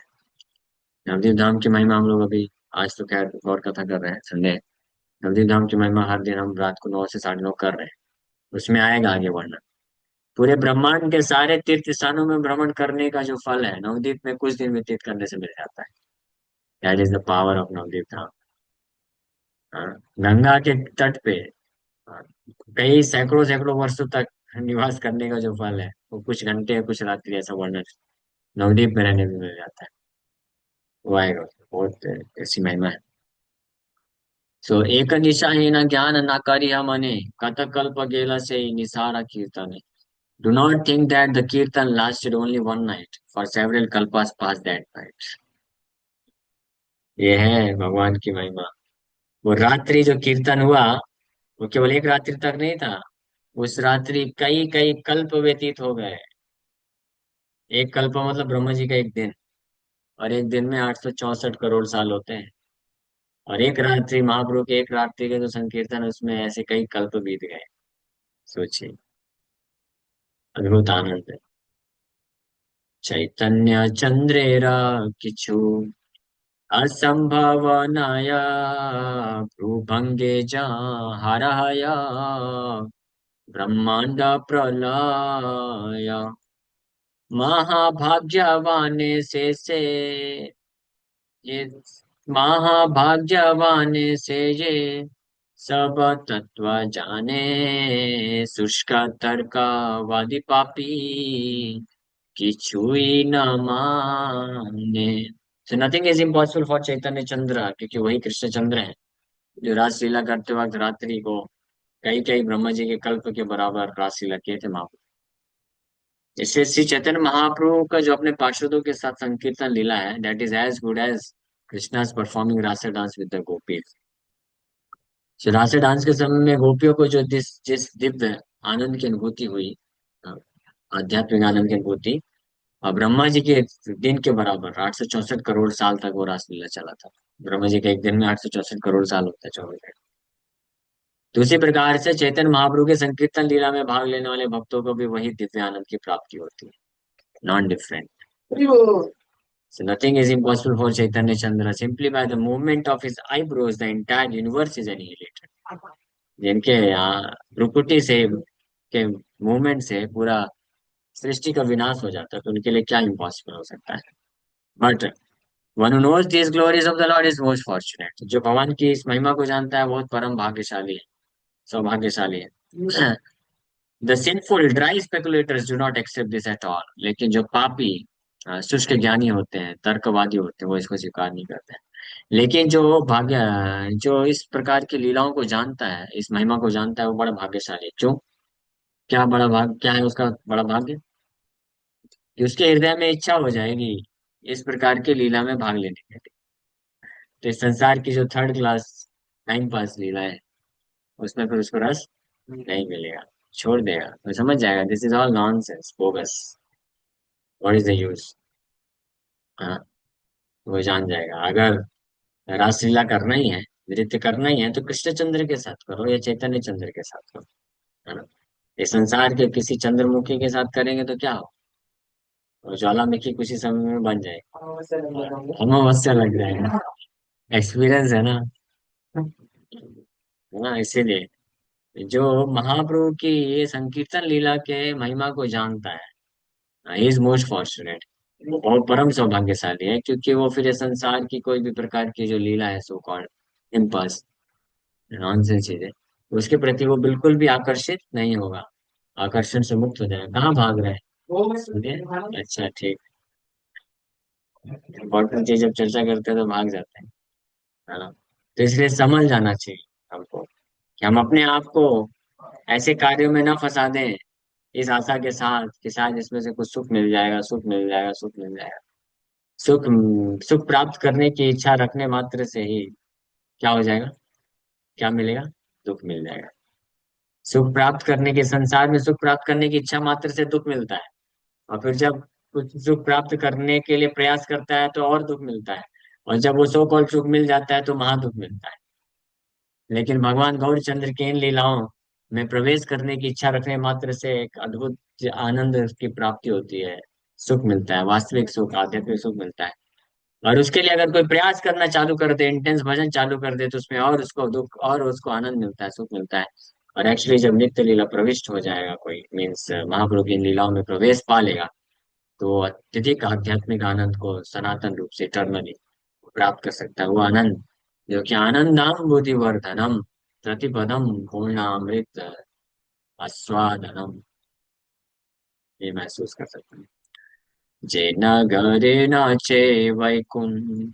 Navadvip Dham की महिमा हम लोग अभी आज तो खैर गौर कथा कर रहे हैं संडे। नवद्वीप धाम की महिमा हर दिन हम रात को 9 से 9:30 कर रहे हैं, उसमें आएगा आगे वर्णन। पूरे ब्रह्मांड के सारे तीर्थ स्थानों में भ्रमण करने का जो फल है नवद्वीप में कुछ दिन व्यतीत करने से मिल जाता है। That is the power of Navadvip Dham. हाँ, गंगा के तट पे हाँ, कई सैकड़ों सैकड़ों वर्षों तक निवास करने का जो फल है वो कुछ घंटे कुछ रात्रि ऐसा वर्णन नवद्वीप में रहने में मिल जाता है। वो आएगा, बहुत ऐसी महिमा है। सो एक निशाहीन ज्ञान न करिह मने कत कल्प गेला से निसारा कीर्तन। Do not think that the kirtan lasted only one night, for several kalpas passed that night. ये है भगवान की महिमा। वो रात्रि जो कीर्तन हुआ वो केवल एक रात्रि तक नहीं था, उस रात्रि कई कई कल्प व्यतीत हो गए। एक कल्प मतलब ब्रह्मा जी का एक दिन, और एक दिन में 864 करोड़ साल होते हैं। और एक रात्रि महाप्रभु के एक रात्रि के जो संकीर्तन उसमें ऐसे कई कल्प बीत गए। सोचिए, अद्भुत आनंद है। चैतन्य चंद्रेरा किछु असंभवनाय भ्रुभंगे हरहय ब्रह्मांड प्रलय महाभाग्यवान से ये महाभाग्यवान से ये सब तत्व जाने शुष्क तर्कवादी पापी किछुई न माने। So nothing is impossible for चैतन्य चंद्र, क्योंकि वही कृष्ण चंद्र है जो रासलीला करते वक्त रात्रि को कई कई ब्रह्मा जी के कल्प के बराबर रासलीला किए थे महाप्रभु। इसलिए श्री चैतन्य महाप्रभु का जो अपने पार्षदों के साथ संकीर्तन लीला है that is as good as Krishna's performing rasa dance with the gopis. So, rasa dance के समय में गोपियों को जो जिस जिस दिव्य आनंद की अनुभूति हुई, आध्यात्मिक आनंद की अनुभूति, और ब्रह्मा जी के दिन के बराबर 864 करोड़ साल तक वो रासलीला चला था। ब्रह्मा जी के एक दिन में 864 करोड़ साल होता है, 24 घंटे। तो उसी प्रकार से चैतन्य महाप्रभु के संकीर्तन लीला में भाग लेने वाले भक्तों को भी वही दिव्य आनंद की प्राप्ति होती है, non different. So nothing is impossible for Chaitanya Chandra. Simply by the movement of his eyebrows, the entire universe is annihilated. जिनके भ्रुकुटी से के मूवमेंट से पूरा सृष्टि का विनाश हो जाता है, तो उनके लिए क्या इम्पॉसिबल हो सकता है। But one who knows this glories of the lord is most fortunate. जो भगवान की इस महिमा को जानता है बहुत परम भाग्यशाली है, सौभाग्यशाली है। The sinful dry speculators do not accept this at all. लेकिन जो पापी शुष्क ज्ञानी होते हैं, तर्कवादी होते हैं, वो इसको स्वीकार नहीं करते हैं। लेकिन जो इस प्रकार की लीलाओं को जानता है, इस महिमा को जानता है, वो बड़ा भाग्यशाली है। क्यों? क्या है उसका बड़ा भाग्य? कि उसके हृदय में इच्छा हो जाएगी इस प्रकार की लीला में भाग लेने के लिए। तो इस संसार की जो थर्ड क्लास टाइम पास लीला है उसमें फिर उसको रस नहीं मिलेगा, छोड़ देगा, तो समझ जाएगा this is all nonsense, bogus, what is the use. हाँ, वो जान जाएगा। अगर रासलीला करना ही है, नृत्य करना ही है, तो कृष्णचंद्र के साथ करो या चैतन्य चंद्र के साथ करो, है ना। ये संसार के किसी चंद्रमुखी के साथ करेंगे तो क्या हो, और ज्वालामुखी कुछ ही समय में बन जाए, अमावस्या लग जाएगा। एक्सपीरियंस है ना। है ना, इसीलिए जो महाप्रभु की ये संकीर्तन लीला के महिमा को जानता है, ही इज मोस्ट फॉर्चुनेट। वो बहुत परम सौभाग्यशाली है, क्योंकि वो फिर ये संसार की कोई भी प्रकार की जो लीला है, सो कॉल्ड इम्पल्स, नॉनसेंस चीजें, उसके प्रति वो बिल्कुल भी आकर्षित नहीं होगा, आकर्षण से मुक्त हो जाएगा। कहाँ भाग रहे हैं, सुनिए। अच्छा ठीक। इम्पोर्टेंट चीज जब चर्चा करते हैं तो भाग जाते हैं, है ना। तो इसलिए समझ जाना चाहिए हमको कि हम अपने आप को ऐसे कार्यों में न फंसा दें, इस आशा के साथ कि शायद इसमें से कुछ सुख मिल जाएगा, सुख मिल जाएगा, सुख मिल जाएगा। सुख सुख प्राप्त करने की इच्छा रखने मात्र से ही क्या हो जाएगा, क्या मिलेगा, दुख मिल जाएगा। सुख प्राप्त करने के संसार में सुख प्राप्त करने की इच्छा मात्र से दुख मिलता है, और फिर जब कुछ सुख प्राप्त करने के लिए प्रयास करता है तो और दुख मिलता है, और जब वो सो कॉल्ड सुख मिल जाता है तो महादुख मिलता है। लेकिन भगवान गौरचंद्र के इन लीलाओं में प्रवेश करने की इच्छा रखने मात्र से एक अद्भुत आनंद की प्राप्ति होती है, सुख मिलता है, वास्तविक सुख, आध्यात्मिक सुख मिलता है। और उसके लिए अगर कोई प्रयास करना चालू कर दे, इंटेंस भजन चालू कर दे, तो उसमें और उसको दुख और उसको आनंद मिलता है, सुख मिलता है। और एक्चुअली जब नित्य लीला प्रविष्ट हो जाएगा, कोई मीन्स महाप्रभु की इन लीलाओं में प्रवेश पा लेगा, तो वो अत्यधिक आध्यात्मिक आनंद को सनातन रूप से इटर्नली प्राप्त कर सकता है। वो आनंद जो कि आनंदम बुद्धिवर्धनम प्रतिपदम पूर्णामृत आस्वादनम, ये महसूस कर सकते हैं। जे नगरे न चे वैकुंठेराधिराज,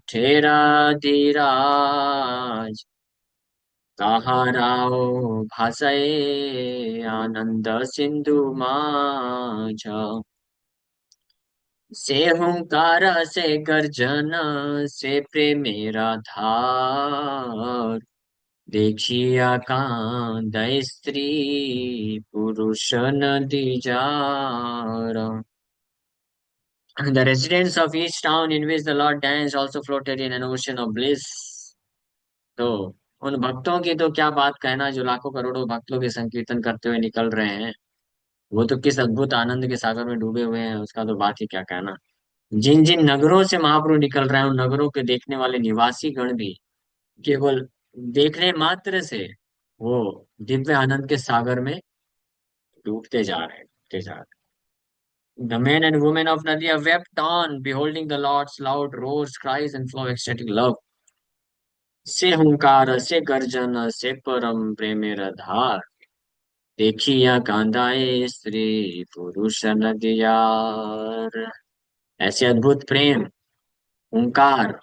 ताहाराओ भासये आनंद सिंधु माझ, से हुंकार से गर्जन से प्रेमेरा धार, देखिया कांदय स्त्री पुरुष नदी jar. The residents of each town in which the Lord danced also floated in an ocean of bliss. तो उन भक्तों की तो क्या बात कहना, जो लाखों करोड़ों भक्तों के संकीर्तन करते हुए निकल रहे हैं, वो तो किस अद्भुत आनंद के सागर में डूबे हुए हैं, उसका तो बात ही क्या कहना। जिन जिन नगरों से महाप्रभु निकल रहे हैं, उन नगरों के देखने वाले निवासी गण भी केवल देखने मात्र से वो दिव्य आनंद के सागर में डूबते जा रहे हैं, डूबते जा रहे हैं। The men and women of Nadia wept on beholding the Lord's loud roars, cries, and flow of ecstatic love. से हुंकार से गर्जन से परम प्रेमेर धार, देखिया कांदाए स्त्री पुरुष नदियार। ऐसे अद्भुत प्रेम, हुंकार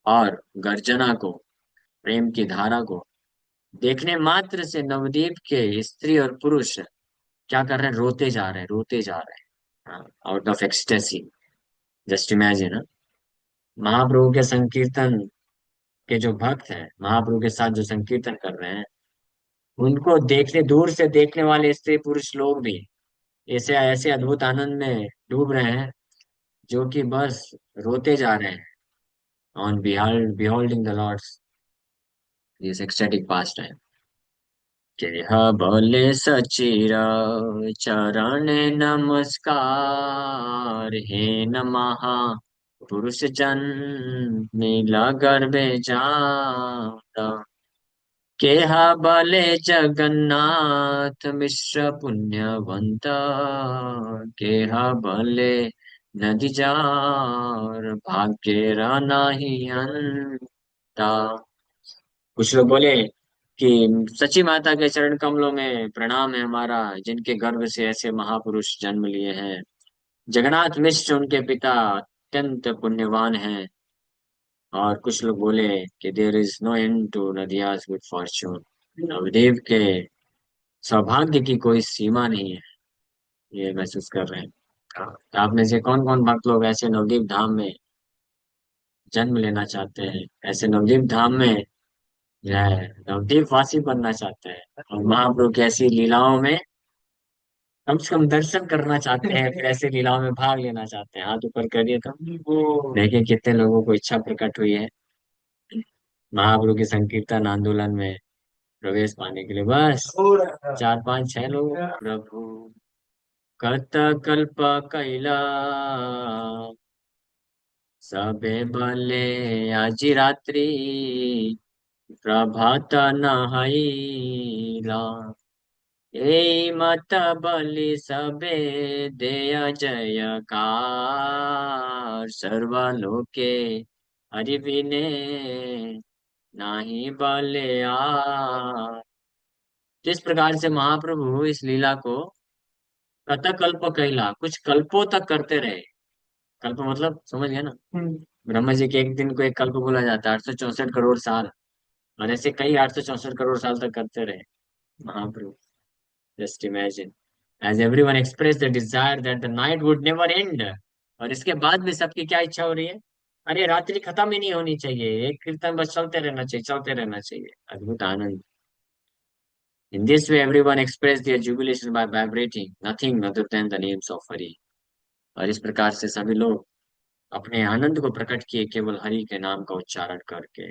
और गर्जना को, प्रेम की धारा को देखने मात्र से नवद्वीप के स्त्री और पुरुष क्या कर रहे हैं, रोते जा रहे हैं, रोते जा रहे हैं, out of ecstasy. Just imagine, Mahaprabhu के संकीर्तन के जो भक्त हैं, महाप्रभु के साथ जो संकीर्तन कर रहे हैं, उनको देखने, दूर से देखने वाले स्त्री पुरुष लोग भी ऐसे ऐसे अद्भुत आनंद में डूब रहे हैं, जो कि बस रोते जा रहे हैं on beholding the lord's this ecstatic pastime। केह बोले सचिर चरण नमस्कार, हे नमः पुरुष नीला गर्भे जाता, केहा बले जगन्नाथ मिश्र पुण्यवंत, केहा बले नदी जार भाग्य नाही अंता। कुछ लोग बोले कि सची माता के चरण कमलों में प्रणाम है हमारा, जिनके गर्भ से ऐसे महापुरुष जन्म लिए हैं। जगन्नाथ मिश्र उनके पिता अत्यंत पुण्यवान हैं। और कुछ लोग बोले कि there is no end to Nadia's good fortune, नवदेव के सौभाग्य की कोई सीमा नहीं है, ये महसूस कर रहे हैं। तो आप में से कौन कौन भक्त लोग ऐसे नवदीप धाम में जन्म लेना चाहते हैं, ऐसे नवदीप धाम में जो है नवदीप वासी बनना चाहते हैं, और महाप्रभु की ऐसी लीलाओं में कम से कम दर्शन करना चाहते हैं, फिर ऐसे लीलाओं में भाग लेना चाहते हैं, हाथ ऊपर करिए तो देखिए कितने लोगों को इच्छा प्रकट हुई है। महाप्रभु के संकीर्तन आंदोलन में प्रवेश पाने के लिए बस 4 5 6 लोग। प्रभु कत कल्प कैला सबे बले আজি रात्रि प्रभात नहाइला এই मत बलि सबे देय जयकार सर्वलोके हरि विने नाही बले आ। जिस प्रकार से महाप्रभु इस लीला को कथकल्प कहला कुछ कल्पों तक करते रहे। कल्प मतलब समझ गए ना। ब्रह्मा जी के एक दिन को एक कल्प बोला जाता है, 864 करोड़ साल। और ऐसे कई 864 करोड़ साल तक करते रहे Mahaprabhu. Just imagine, as everyone express the desire that the night would never end. और इसके बाद भी सबकी क्या इच्छा हो रही है? अरे रात्रि खत्म ही नहीं होनी चाहिए, एक कीर्तन बस चलते रहना चाहिए, चलते रहना चाहिए। अद्भुत आनंद। In this way, everyone expressed their jubilation by vibrating nothing other than the names of Hari। और इस प्रकार से सभी लोग अपने आनंद को प्रकट किए केवल हरि के नाम का उच्चारण करके।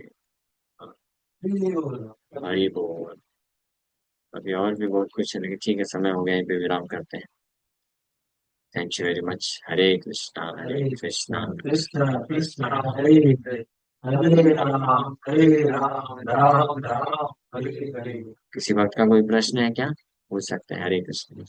हरि बोल। अभी और भी बहुत कुछ है, लेकिन ठीक है, समय हो गया, यहीं पे विराम करते हैं। Thank you very much. Hare Krishna Hare Krishna Krishna Krishna Hare Hare, Hare Rama Rama Rama Hare Hare. किसी वक्त का कोई प्रश्न है क्या? पूछ सकते हैं। हरे कृष्ण।